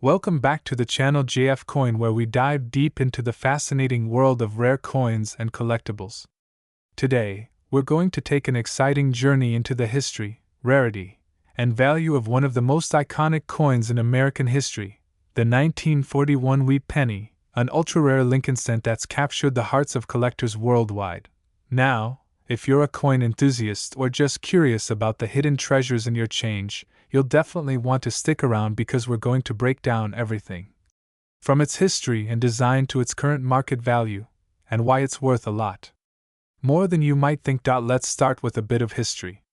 Welcome back to the channel JF Coin, where we dive deep into the fascinating world of rare coins and collectibles. Today, we're going to take an exciting journey into the history, rarity, and value of one of the most iconic coins in American history, the 1941 wheat penny, an ultra-rare Lincoln cent that's captured the hearts of collectors worldwide. Now, if you're a coin enthusiast or just curious about the hidden treasures in your change, you'll definitely want to stick around because we're going to break down everything. From its history and design to its current market value, and why it's worth a lot more than you might think. Let's start with a bit of history.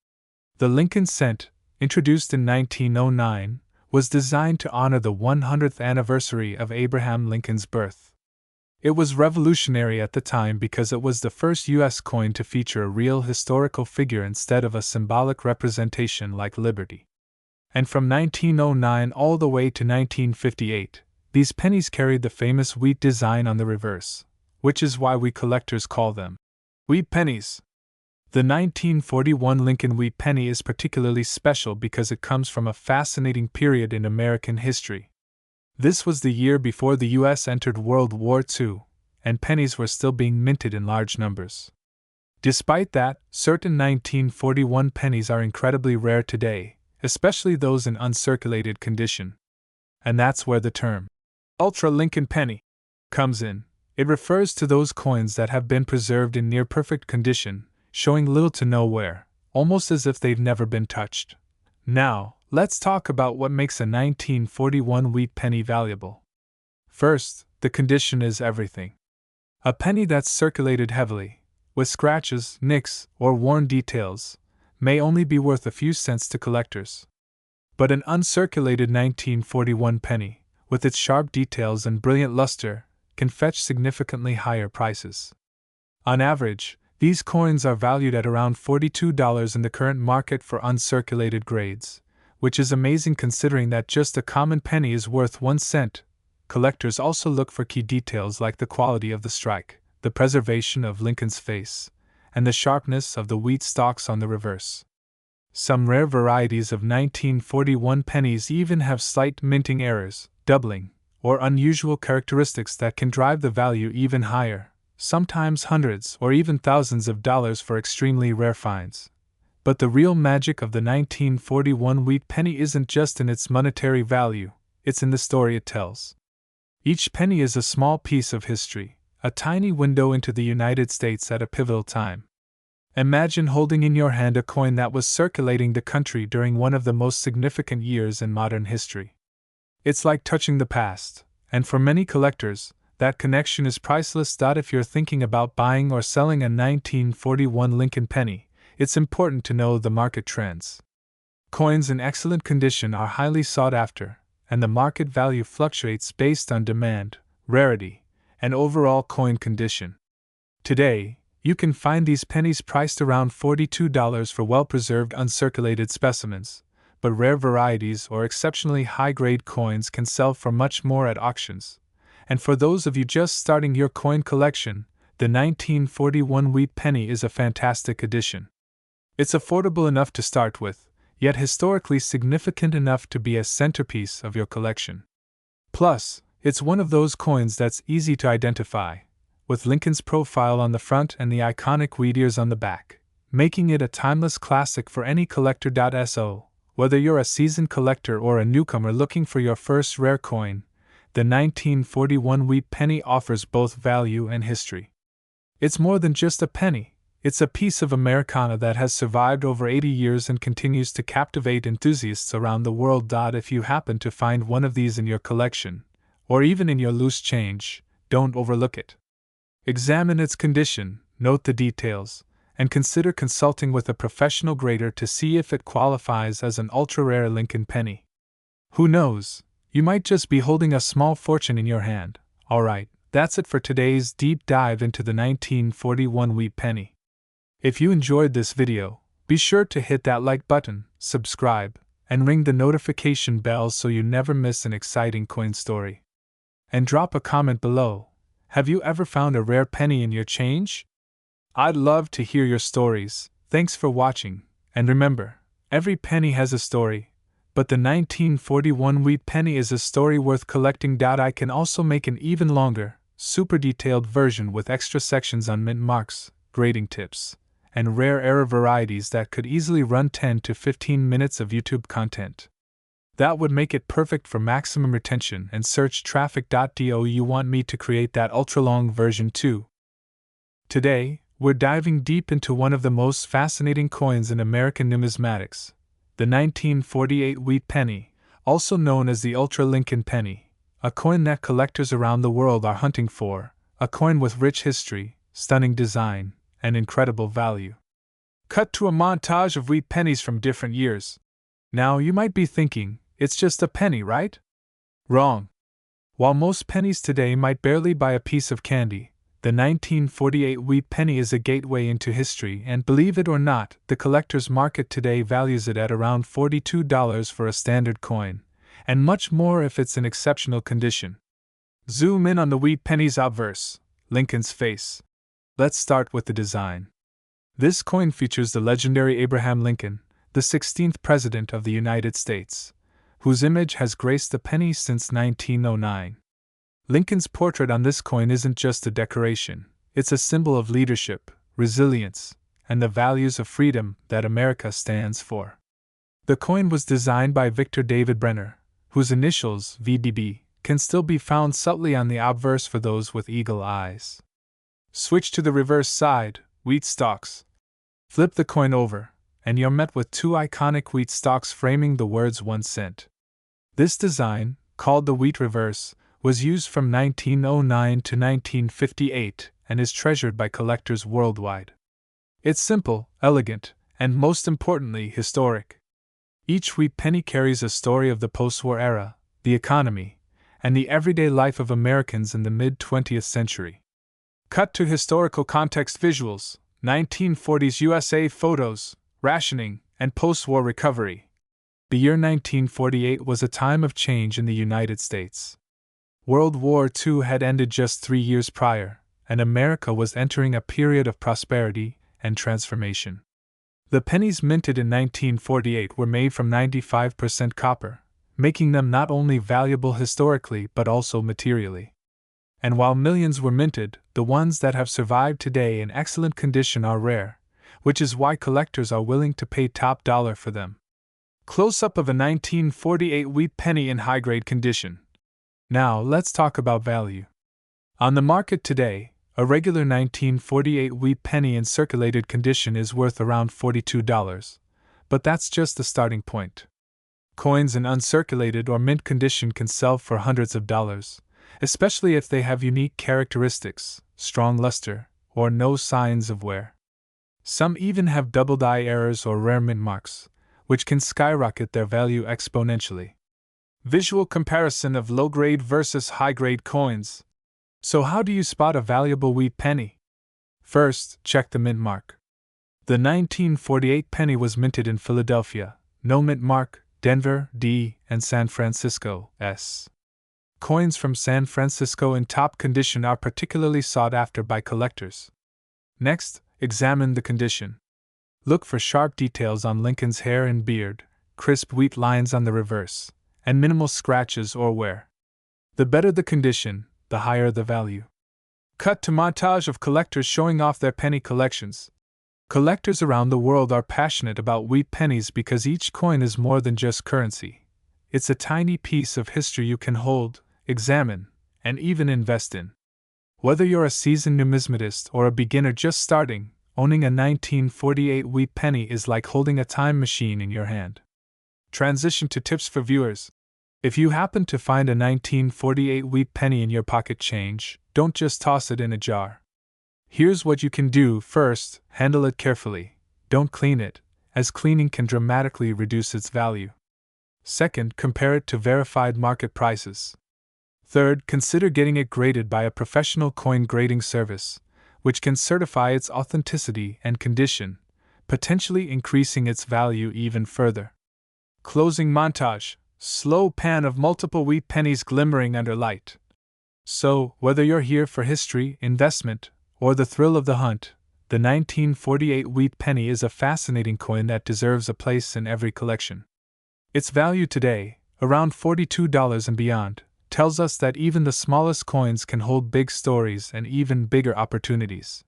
The Lincoln cent, introduced in 1909, was designed to honor the 100th anniversary of Abraham Lincoln's birth. It was revolutionary at the time because it was the first U.S. coin to feature a real historical figure instead of a symbolic representation like Liberty. And from 1909 all the way to 1958, these pennies carried the famous wheat design on the reverse, which is why we collectors call them wheat pennies. The 1941 Lincoln wheat penny is particularly special because it comes from a fascinating period in American history. This was the year before the U.S. entered World War II, and pennies were still being minted in large numbers. Despite that, certain 1941 pennies are incredibly rare today, especially those in uncirculated condition. And that's where the term Ultra Lincoln penny comes in. It refers to those coins that have been preserved in near perfect condition, showing little to no wear, almost as if they've never been touched. Now, let's talk about what makes a 1941 wheat penny valuable. First, the condition is everything. A penny that's circulated heavily, with scratches, nicks, or worn details, may only be worth a few cents to collectors. But an uncirculated 1941 penny, with its sharp details and brilliant luster, can fetch significantly higher prices. On average, these coins are valued at around $42 in the current market for uncirculated grades, which is amazing considering that just a common penny is worth 1 cent. Collectors also look for key details like the quality of the strike, the preservation of Lincoln's face, and the sharpness of the wheat stalks on the reverse. Some rare varieties of 1941 pennies even have slight minting errors, doubling, or unusual characteristics that can drive the value even higher, sometimes hundreds or even thousands of dollars for extremely rare finds. But the real magic of the 1941 wheat penny isn't just in its monetary value, it's in the story it tells. Each penny is a small piece of history, a tiny window into the United States at a pivotal time. Imagine holding in your hand a coin that was circulating the country during one of the most significant years in modern history. It's like touching the past, and for many collectors, that connection is priceless. If you're thinking about buying or selling a 1941 Lincoln penny, it's important to know the market trends. Coins in excellent condition are highly sought after, and the market value fluctuates based on demand, rarity, and overall coin condition. Today, you can find these pennies priced around $42 for well-preserved uncirculated specimens, but rare varieties or exceptionally high-grade coins can sell for much more at auctions. And for those of you just starting your coin collection, the 1941 wheat penny is a fantastic addition. It's affordable enough to start with, yet historically significant enough to be a centerpiece of your collection. Plus, it's one of those coins that's easy to identify, with Lincoln's profile on the front and the iconic wheat ears on the back, making it a timeless classic for any collector. So, whether you're a seasoned collector or a newcomer looking for your first rare coin, the 1941 wheat penny offers both value and history. It's more than just a penny, it's a piece of Americana that has survived over 80 years and continues to captivate enthusiasts around the world. If you happen to find one of these in your collection, or even in your loose change, don't overlook it. Examine its condition, note the details, and consider consulting with a professional grader to see if it qualifies as an ultra-rare Lincoln penny. Who knows? You might just be holding a small fortune in your hand. Alright, that's it for today's deep dive into the 1941 wheat penny. If you enjoyed this video, be sure to hit that like button, subscribe, and ring the notification bell so you never miss an exciting coin story. And drop a comment below. Have you ever found a rare penny in your change? I'd love to hear your stories. Thanks for watching, and remember, every penny has a story. But the 1941 wheat penny is a story worth collecting. I can also make an even longer, super detailed version with extra sections on mint marks, grading tips, and rare error varieties that could easily run 10 to 15 minutes of YouTube content. That would make it perfect for maximum retention and search traffic. Do you want me to create that ultra-long version too? Today, we're diving deep into one of the most fascinating coins in American numismatics, the 1948 wheat penny, also known as the Ultra Lincoln penny, a coin that collectors around the world are hunting for, a coin with rich history, stunning design, and incredible value. Cut to a montage of wheat pennies from different years. Now you might be thinking, it's just a penny, right? Wrong. While most pennies today might barely buy a piece of candy, the 1948 wheat penny is a gateway into history, and believe it or not, the collector's market today values it at around $42 for a standard coin, and much more if it's in exceptional condition. Zoom in on the wheat penny's obverse, Lincoln's face. Let's start with the design. This coin features the legendary Abraham Lincoln, the 16th President of the United States, whose image has graced the penny since 1909. Lincoln's portrait on this coin isn't just a decoration, it's a symbol of leadership, resilience, and the values of freedom that America stands for. The coin was designed by Victor David Brenner, whose initials, VDB, can still be found subtly on the obverse for those with eagle eyes. Switch to the reverse side, wheat stalks. Flip the coin over, and you're met with two iconic wheat stalks framing the words 1 cent. This design, called the wheat reverse, was used from 1909 to 1958 and is treasured by collectors worldwide. It's simple, elegant, and most importantly, historic. Each wheat penny carries a story of the post-war era, the economy, and the everyday life of Americans in the mid-20th century. Cut to historical context visuals, 1940s USA photos, rationing, and post-war recovery. The year 1948 was a time of change in the United States. World War II had ended just 3 years prior, and America was entering a period of prosperity and transformation. The pennies minted in 1948 were made from 95% copper, making them not only valuable historically but also materially. And while millions were minted, the ones that have survived today in excellent condition are rare, which is why collectors are willing to pay top dollar for them. Close-up of a 1948 wheat penny in high-grade condition. Now, let's talk about value. On the market today, a regular 1948 wheat penny in circulated condition is worth around $42, but that's just the starting point. Coins in uncirculated or mint condition can sell for hundreds of dollars, especially if they have unique characteristics, strong luster, or no signs of wear. Some even have double die errors or rare mint marks, which can skyrocket their value exponentially. Visual comparison of low-grade versus high-grade coins. So how do you spot a valuable wheat penny? First, check the mint mark. The 1948 penny was minted in Philadelphia, no mint mark, Denver, D, and San Francisco, S. Coins from San Francisco in top condition are particularly sought after by collectors. Next, examine the condition. Look for sharp details on Lincoln's hair and beard, crisp wheat lines on the reverse, and minimal scratches or wear. The better the condition, the higher the value. Cut to montage of collectors showing off their penny collections. Collectors around the world are passionate about wheat pennies because each coin is more than just currency. It's a tiny piece of history you can hold, examine, and even invest in. Whether you're a seasoned numismatist or a beginner just starting, owning a 1948 wheat penny is like holding a time machine in your hand. Transition to tips for viewers. If you happen to find a 1948 wheat penny in your pocket change, don't just toss it in a jar. Here's what you can do. First, handle it carefully. Don't clean it, as cleaning can dramatically reduce its value. Second, compare it to verified market prices. Third, consider getting it graded by a professional coin grading service, which can certify its authenticity and condition, potentially increasing its value even further. Closing montage. Slow pan of multiple wheat pennies glimmering under light. So, whether you're here for history, investment, or the thrill of the hunt, the 1948 wheat penny is a fascinating coin that deserves a place in every collection. Its value today, around $42 and beyond, tells us that even the smallest coins can hold big stories and even bigger opportunities.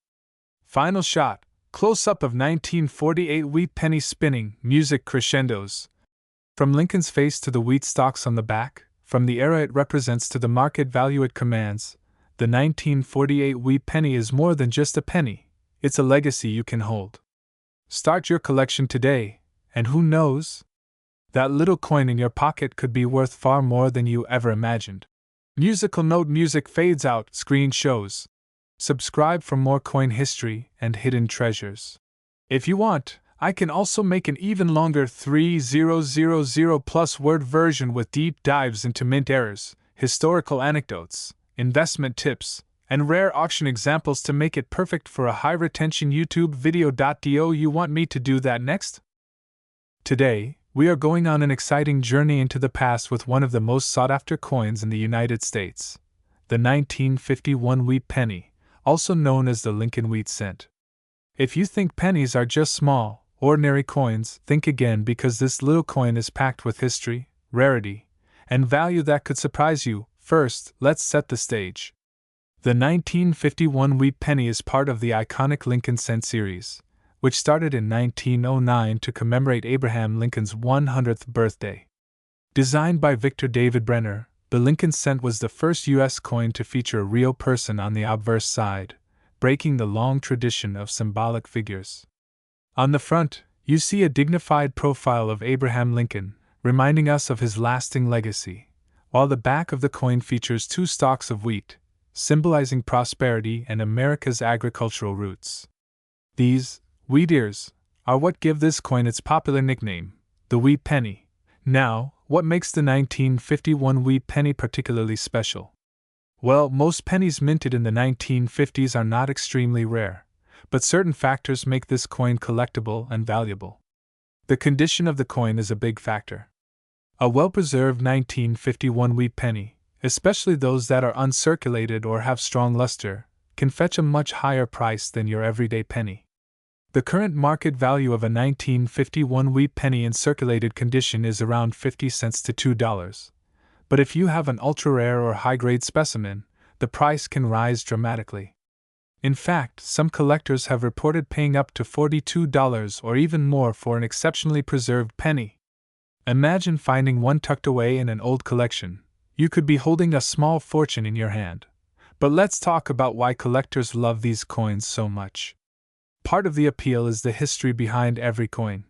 Final shot, close-up of 1948 wheat penny spinning, music crescendos. From Lincoln's face to the wheat stalks on the back, from the era it represents to the market value it commands, the 1948 wheat penny is more than just a penny, it's a legacy you can hold. Start your collection today, and who knows? That little coin in your pocket could be worth far more than you ever imagined. Musical note: music fades out, screen shows. Subscribe for more coin history and hidden treasures. If you want, I can also make an even longer 3000 plus word version with deep dives into mint errors, historical anecdotes, investment tips, and rare auction examples to make it perfect for a high retention YouTube video. Do you want me to do that next? Today, we are going on an exciting journey into the past with one of the most sought-after coins in the United States, the 1951 wheat penny, also known as the Lincoln wheat cent. If you think pennies are just small, ordinary coins, think again, because this little coin is packed with history, rarity, and value that could surprise you. First, let's set the stage. The 1951 wheat penny is part of the iconic Lincoln cent series, which started in 1909 to commemorate Abraham Lincoln's 100th birthday. Designed by Victor David Brenner, the Lincoln cent was the first U.S. coin to feature a real person on the obverse side, breaking the long tradition of symbolic figures. On the front, you see a dignified profile of Abraham Lincoln, reminding us of his lasting legacy, while the back of the coin features two stalks of wheat, symbolizing prosperity and America's agricultural roots. These wheat ears are what give this coin its popular nickname, the wheat penny. Now, what makes the 1951 wheat penny particularly special? Well, most pennies minted in the 1950s are not extremely rare, but certain factors make this coin collectible and valuable. The condition of the coin is a big factor. A well-preserved 1951 wheat penny, especially those that are uncirculated or have strong luster, can fetch a much higher price than your everyday penny. The current market value of a 1951 wheat penny in circulated condition is around 50 cents to $2. But if you have an ultra-rare or high-grade specimen, the price can rise dramatically. In fact, some collectors have reported paying up to $42 or even more for an exceptionally preserved penny. Imagine finding one tucked away in an old collection. You could be holding a small fortune in your hand. But let's talk about why collectors love these coins so much. Part of the appeal is the history behind every coin.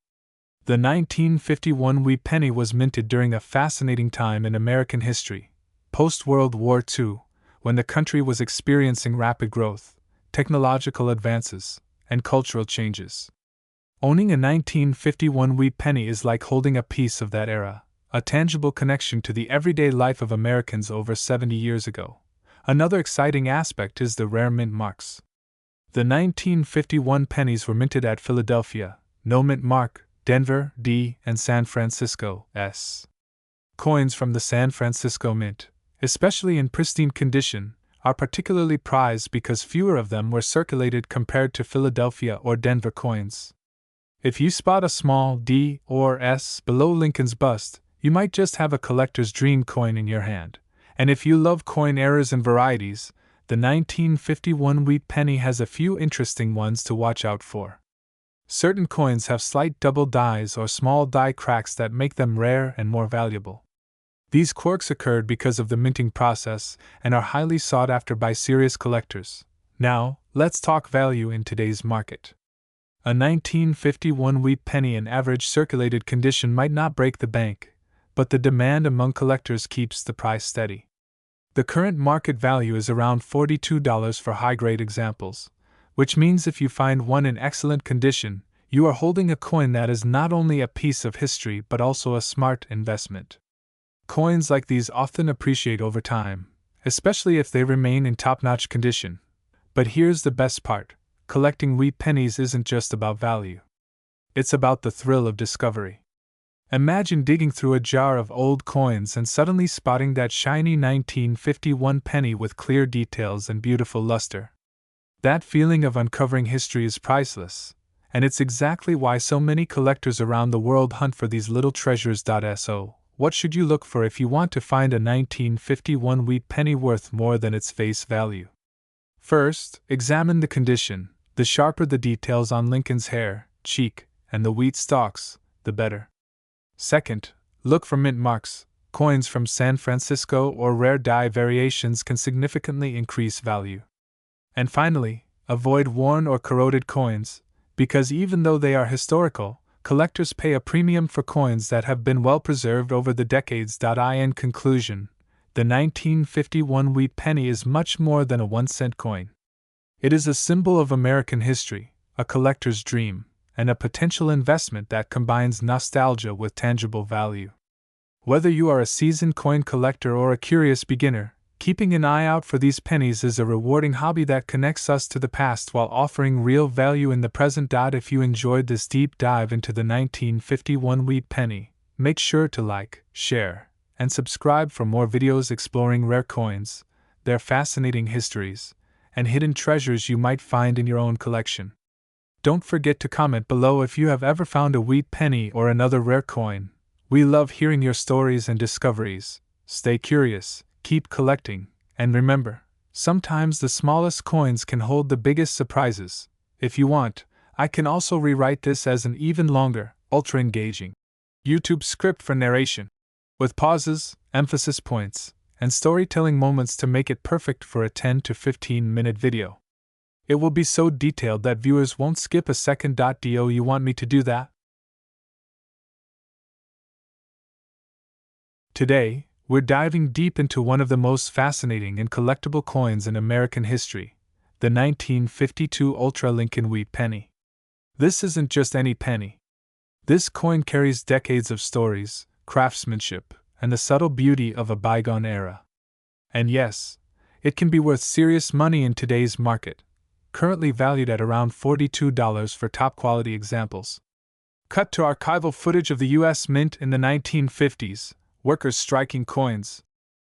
The 1951 wheat penny was minted during a fascinating time in American history, post-World War II, when the country was experiencing rapid growth, technological advances, and cultural changes. Owning a 1951 wheat penny is like holding a piece of that era, a tangible connection to the everyday life of Americans over 70 years ago. Another exciting aspect is the rare mint marks. The 1951 pennies were minted at Philadelphia, no mint mark, Denver, D, and San Francisco, S. Coins from the San Francisco Mint, especially in pristine condition, are particularly prized because fewer of them were circulated compared to Philadelphia or Denver coins. If you spot a small D or S below Lincoln's bust, you might just have a collector's dream coin in your hand. And if you love coin errors and varieties, the 1951 wheat penny has a few interesting ones to watch out for. Certain coins have slight double dies or small die cracks that make them rare and more valuable. These quirks occurred because of the minting process and are highly sought after by serious collectors. Now, let's talk value in today's market. A 1951 wheat penny in average circulated condition might not break the bank, but the demand among collectors keeps the price steady. The current market value is around $42 for high-grade examples, which means if you find one in excellent condition, you are holding a coin that is not only a piece of history but also a smart investment. Coins like these often appreciate over time, especially if they remain in top-notch condition. But here's the best part: collecting wheat pennies isn't just about value. It's about the thrill of discovery. Imagine digging through a jar of old coins and suddenly spotting that shiny 1951 penny with clear details and beautiful luster. That feeling of uncovering history is priceless, and it's exactly why so many collectors around the world hunt for these little treasures. So, what should you look for if you want to find a 1951 wheat penny worth more than its face value? First, examine the condition. The sharper the details on Lincoln's hair, cheek, and the wheat stalks, the better. Second, look for mint marks. Coins from San Francisco or rare die variations can significantly increase value. And finally, avoid worn or corroded coins, because even though they are historical, collectors pay a premium for coins that have been well preserved over the decades. In conclusion, the 1951 wheat penny is much more than a 1-cent coin. It is a symbol of American history, a collector's dream, and a potential investment that combines nostalgia with tangible value. Whether you are a seasoned coin collector or a curious beginner, keeping an eye out for these pennies is a rewarding hobby that connects us to the past while offering real value in the present. If you enjoyed this deep dive into the 1951 wheat penny, make sure to like, share, and subscribe for more videos exploring rare coins, their fascinating histories, and hidden treasures you might find in your own collection. Don't forget to comment below if you have ever found a wheat penny or another rare coin. We love hearing your stories and discoveries. Stay curious, keep collecting, and remember, sometimes the smallest coins can hold the biggest surprises. If you want, I can also rewrite this as an even longer, ultra-engaging YouTube script for narration, with pauses, emphasis points, and storytelling moments to make it perfect for a 10 to 15-minute video. It will be so detailed that viewers won't skip a second. Do you want me to do that? Today, we're diving deep into one of the most fascinating and collectible coins in American history, the 1952 Ultra Lincoln Wheat Penny. This isn't just any penny. This coin carries decades of stories, craftsmanship, and the subtle beauty of a bygone era. And yes, it can be worth serious money in today's market, currently valued at around $42 for top-quality examples. Cut to archival footage of the U.S. Mint in the 1950s. Workers striking coins.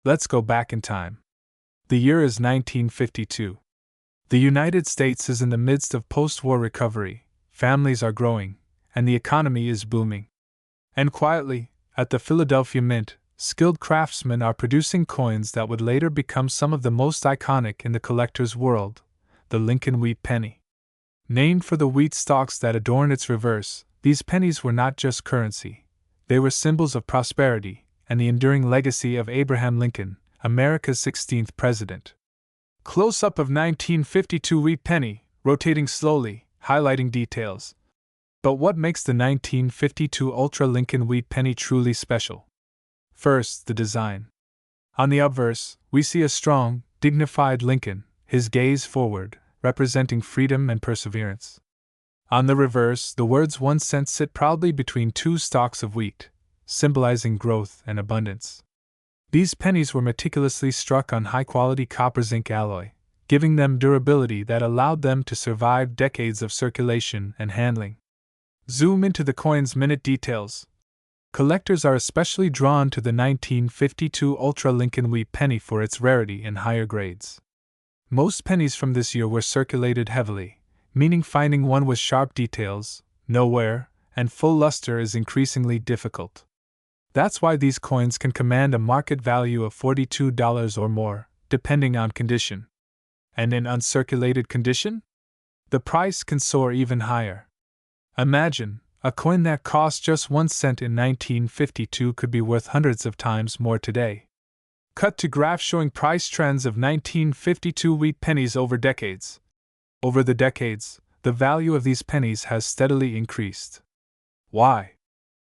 Let's go back in time. The year is 1952. The United States is in the midst of post-war recovery, families are growing, and the economy is booming. And quietly, at the Philadelphia Mint, skilled craftsmen are producing coins that would later become some of the most iconic in the collector's world, the Lincoln Wheat Penny. Named for the wheat stalks that adorn its reverse, these pennies were not just currency. They were symbols of prosperity and the enduring legacy of Abraham Lincoln, America's 16th president. Close-up of 1952 wheat penny, rotating slowly, highlighting details. But what makes the 1952 Ultra Lincoln Wheat Penny truly special? First, the design. On the obverse, we see a strong, dignified Lincoln, his gaze forward, representing freedom and perseverance. On the reverse, the words 1 cent sit proudly between two stalks of wheat, symbolizing growth and abundance. These pennies were meticulously struck on high-quality copper zinc alloy, giving them durability that allowed them to survive decades of circulation and handling. Zoom into the coin's minute details. Collectors are especially drawn to the 1952 Ultra Lincoln Wheat Penny for its rarity and higher grades. Most pennies from this year were circulated heavily, meaning finding one with sharp details, no wear, and full luster is increasingly difficult. That's why these coins can command a market value of $42 or more, depending on condition. And in uncirculated condition? The price can soar even higher. Imagine, a coin that cost just 1 cent in 1952 could be worth hundreds of times more today. Cut to graph showing price trends of 1952 wheat pennies over decades. Over the decades, the value of these pennies has steadily increased. Why?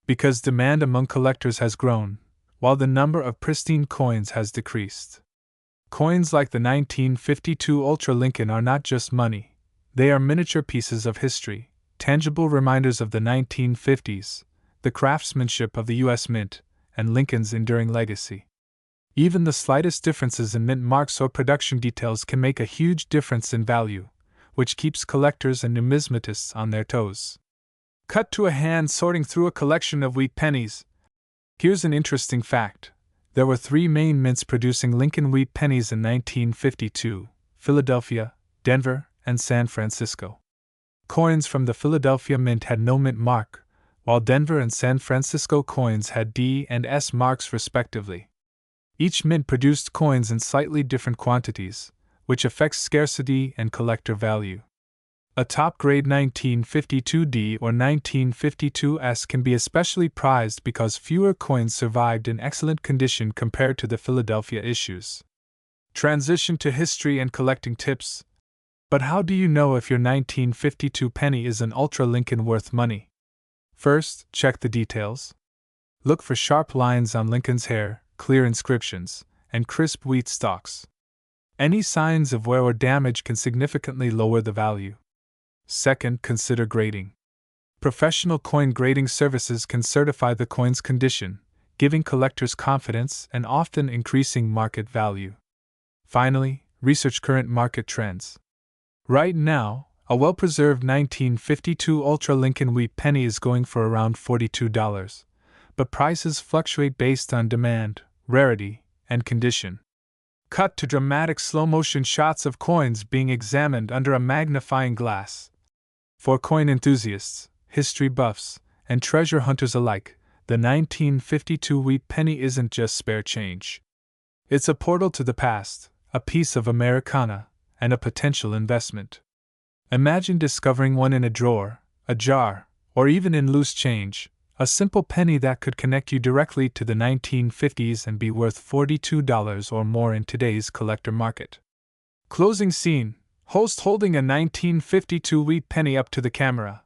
Because demand among collectors has grown, while the number of pristine coins has decreased. Coins like the 1952 Ultra Lincoln are not just money, they are miniature pieces of history, tangible reminders of the 1950s, the craftsmanship of the U.S. Mint, and Lincoln's enduring legacy. Even the slightest differences in mint marks or production details can make a huge difference in value, which keeps collectors and numismatists on their toes. Cut to a hand sorting through a collection of wheat pennies. Here's an interesting fact. There were 3 main mints producing Lincoln wheat pennies in 1952: Philadelphia, Denver, and San Francisco. Coins from the Philadelphia Mint had no mint mark, while Denver and San Francisco coins had D and S marks respectively. Each mint produced coins in slightly different quantities, which affects scarcity and collector value. A top-grade 1952D or 1952S can be especially prized because fewer coins survived in excellent condition compared to the Philadelphia issues. Transition to history and collecting tips. But how do you know if your 1952 penny is an ultra-Lincoln worth money? First, check the details. Look for sharp lines on Lincoln's hair, clear inscriptions, and crisp wheat stalks. Any signs of wear or damage can significantly lower the value. Second, consider grading. Professional coin grading services can certify the coin's condition, giving collectors confidence and often increasing market value. Finally, research current market trends. Right now, a well-preserved 1952 Ultra Lincoln Wheat penny is going for around $42, but prices fluctuate based on demand, rarity, and condition. Cut to dramatic slow-motion shots of coins being examined under a magnifying glass. For coin enthusiasts, history buffs, and treasure hunters alike, the 1952 wheat penny isn't just spare change. It's a portal to the past, a piece of Americana, and a potential investment. Imagine discovering one in a drawer, a jar, or even in loose change, a simple penny that could connect you directly to the 1950s and be worth $42 or more in today's collector market. Closing scene. Host holding a 1952 wheat penny up to the camera.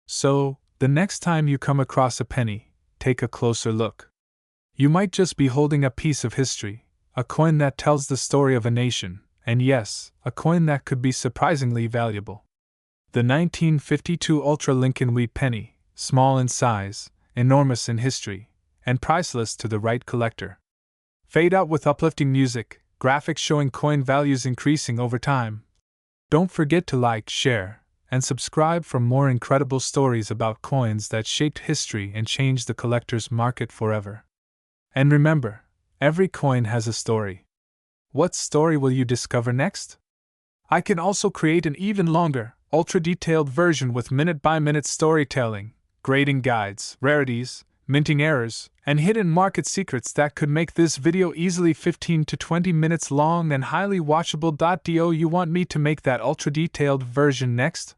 So, the next time you come across a penny, take a closer look. You might just be holding a piece of history, a coin that tells the story of a nation, and yes, a coin that could be surprisingly valuable. The 1952 Ultra Lincoln Wheat penny, small in size, enormous in history, and priceless to the right collector. Fade out with uplifting music, graphics showing coin values increasing over time. Don't forget to like, share, and subscribe for more incredible stories about coins that shaped history and changed the collector's market forever. And remember, every coin has a story. What story will you discover next? I can also create an even longer, ultra-detailed version with minute-by-minute storytelling, grading guides, rarities, minting errors, and hidden market secrets that could make this video easily 15 to 20 minutes long and highly watchable. Do you want me to make that ultra-detailed version next?